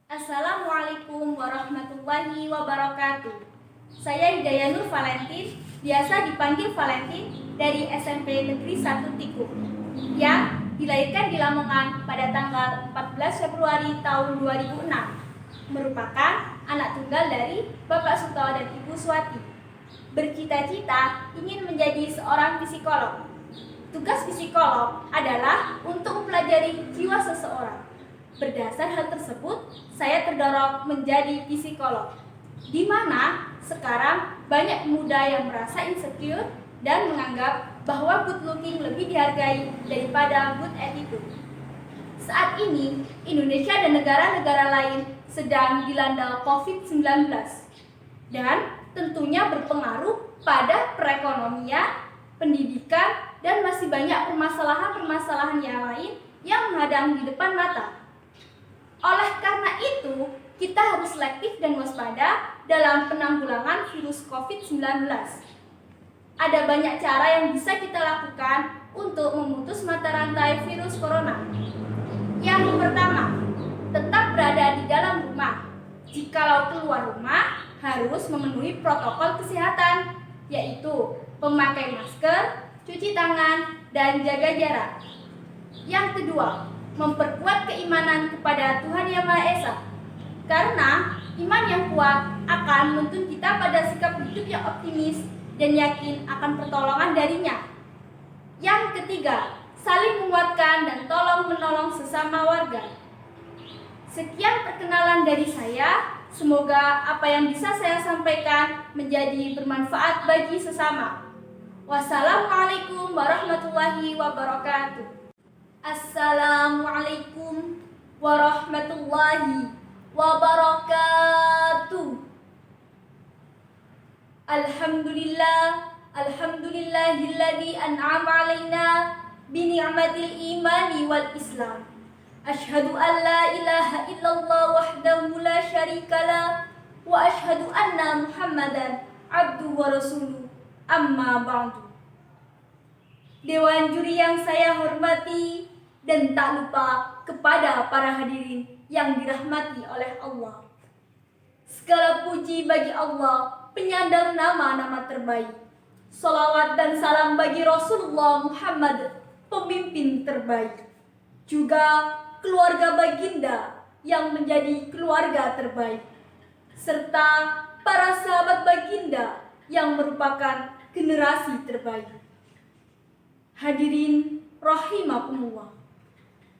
Assalamualaikum warahmatullahi wabarakatuh. Saya Hidayah Nur Valentin, biasa dipanggil Valentin, dari SMP Negeri 1 Tikuk, yang dilahirkan di Lamongan pada tanggal 14 Februari tahun 2006. Merupakan anak tunggal dari Bapak Suto dan Ibu Suwati. Bercita-cita ingin menjadi seorang psikolog. Tugas psikolog adalah untuk mempelajari jiwa seseorang. Berdasar hal tersebut, saya terdorong menjadi psikolog, di mana sekarang banyak pemuda yang merasa insecure dan menganggap bahwa good looking lebih dihargai daripada good attitude. Saat ini, Indonesia dan negara-negara lain sedang dilanda COVID-19 dan tentunya berpengaruh pada perekonomian, pendidikan, dan masih banyak permasalahan-permasalahan yang lain yang menghadang di depan mata. Oleh karena itu, kita harus selektif dan waspada dalam penanggulangan virus COVID-19. Ada banyak cara yang bisa kita lakukan untuk memutus mata rantai virus corona. Yang pertama, tetap berada di dalam rumah. Jikalau keluar rumah, harus memenuhi protokol kesehatan, yaitu memakai masker, cuci tangan, dan jaga jarak. Yang kedua, memperkuat keimanan kepada Tuhan Yang Maha Esa. Karena iman yang kuat akan menuntun kita pada sikap hidup yang optimis dan yakin akan pertolongan darinya. Yang ketiga, saling menguatkan dan tolong-menolong sesama warga. Sekian perkenalan dari saya. Semoga apa yang bisa saya sampaikan menjadi bermanfaat bagi sesama. Wassalamualaikum warahmatullahi wabarakatuh. Assalamualaikum warahmatullahi wabarakatuh. Alhamdulillahilladzi an'ama 'alaina bi ni'matil imani wal islam. Asyhadu an la ilaha illallah wahdahu la syarikalah wa asyhadu anna Muhammadan abduhu wa rasuluh. Amma ba'du. Dewan juri yang saya hormati dan tak lupa kepada para hadirin yang dirahmati oleh Allah. Segala puji bagi Allah, penyandang nama-nama terbaik. Salawat dan salam bagi Rasulullah Muhammad, pemimpin terbaik. Juga keluarga baginda yang menjadi keluarga terbaik. Serta para sahabat baginda yang merupakan generasi terbaik. Hadirin rahimakumullah.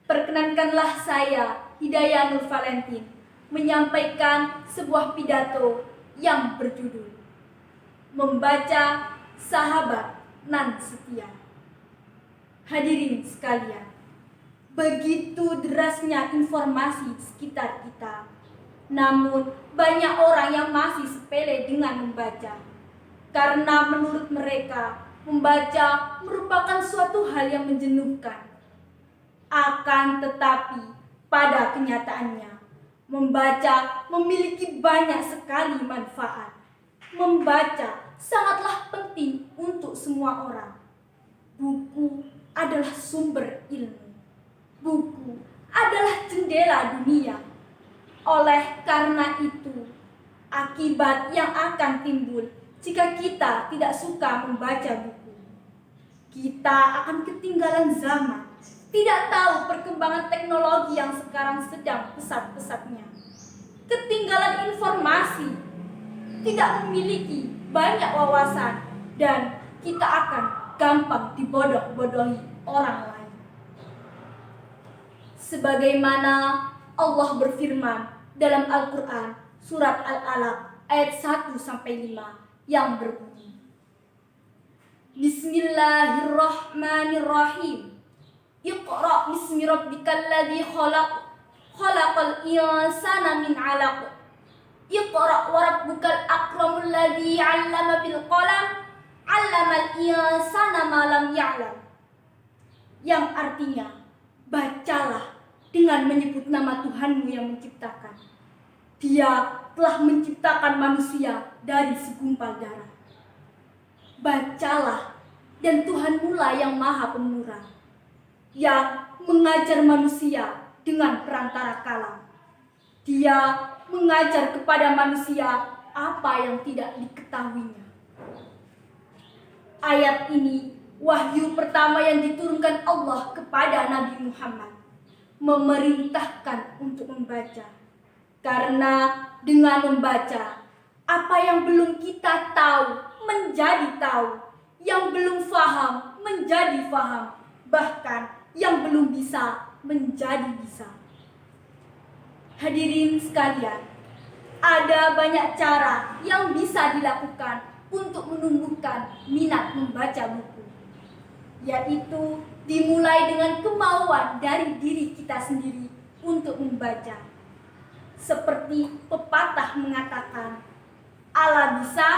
Perkenankanlah saya, Hidayah Nur Valentin, menyampaikan sebuah pidato yang berjudul Membaca Sahabat Nan Setia. Hadirin sekalian, begitu derasnya informasi di sekitar kita, namun banyak orang yang masih sepele dengan membaca. Karena menurut mereka, membaca merupakan suatu hal yang menjenuhkan. Akan tetapi, pada kenyataannya, membaca memiliki banyak sekali manfaat. Membaca sangatlah penting untuk semua orang. Buku adalah sumber ilmu. Buku adalah jendela dunia. Oleh karena itu, akibat yang akan timbul jika kita tidak suka membaca buku, kita akan ketinggalan zaman, tidak tahu perkembangan teknologi yang sekarang sedang pesat-pesatnya, ketinggalan informasi, tidak memiliki banyak wawasan, dan kita akan gampang dibodoh-bodohi orang lain. Sebagaimana Allah berfirman dalam Al-Quran surat Al-Alaq ayat 1-5 yang berbunyi, Bismillahirrahmanirrahim. Iqra' bismi rabbikal ladzi khalaq, khalaqal insana min 'alaq. Iqra' wa rabbukal akramul ladzi 'allama bil qalam, 'allamal insana ma lam ya'lam. Yang artinya, bacalah dengan menyebut nama Tuhanmu yang menciptakan. Dia telah menciptakan manusia dari segumpal darah. Bacalah, dan Tuhanmu lah yang maha pemurah, yang mengajar manusia dengan perantara kalam. Dia mengajar kepada manusia apa yang tidak diketahuinya. Ayat ini wahyu pertama yang diturunkan Allah kepada Nabi Muhammad, memerintahkan untuk membaca. Karena dengan membaca, apa yang belum kita tahu menjadi tahu, yang belum faham menjadi faham, bahkan yang belum bisa menjadi bisa. Hadirin sekalian, ada banyak cara yang bisa dilakukan untuk menumbuhkan minat membaca buku, yaitu dimulai dengan kemauan dari diri kita sendiri untuk membaca. Seperti pepatah mengatakan, "Allah bisa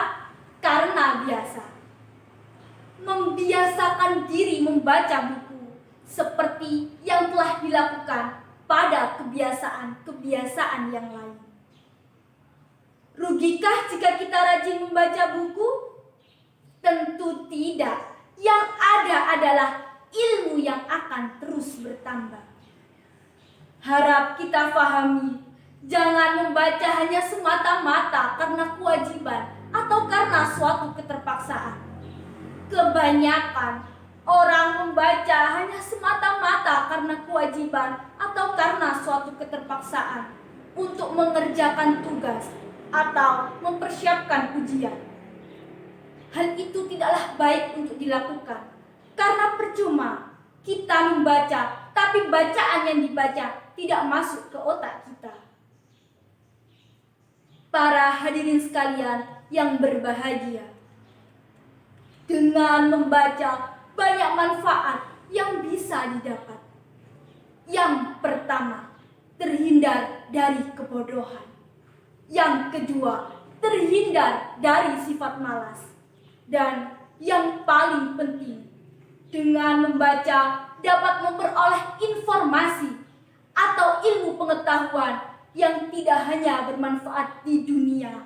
karena biasa." Membiasakan diri membaca buku seperti yang telah dilakukan pada kebiasaan-kebiasaan yang lain. Rugikah jika kita rajin membaca buku? Tentu tidak. Yang ada adalah ilmu yang akan terus bertambah. Harap kita pahami, jangan membaca hanya semata-mata karena kewajiban atau karena suatu keterpaksaan. Kebanyakan orang membaca hanya semata-mata karena kewajiban atau karena suatu keterpaksaan untuk mengerjakan tugas atau mempersiapkan ujian. Hal itu tidaklah baik untuk dilakukan, karena percuma kita membaca, tapi bacaan yang dibaca tidak masuk ke otak kita. Para hadirin sekalian yang berbahagia, dengan membaca banyak manfaat yang bisa didapat. Yang pertama, terhindar dari kebodohan. Yang kedua, terhindar dari sifat malas. Dan yang paling penting, dengan membaca dapat memperoleh informasi atau ilmu pengetahuan yang tidak hanya bermanfaat di dunia,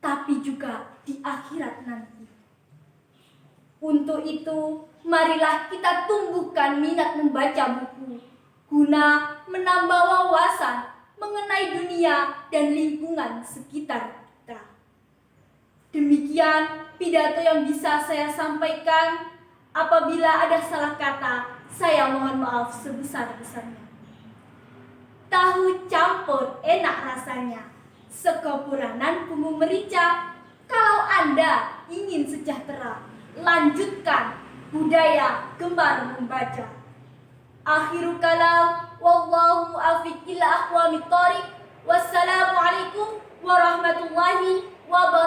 tapi juga di akhirat nanti. Untuk itu, marilah kita tumbuhkan minat membaca buku, guna menambah wawasan mengenai dunia dan lingkungan sekitar kita. Demikian pidato yang bisa saya sampaikan. Apabila ada salah kata, saya mohon maaf sebesar-besarnya. Tahu campur enak rasanya, sekepuranan bumbu merica. Kalau Anda ingin sejahtera, lanjutkan budaya gemar membaca. Akhirul kalam, wallahu muwaffiq ila aqwamit thoriq. Wassalamualaikum warahmatullahi wabarakatuh.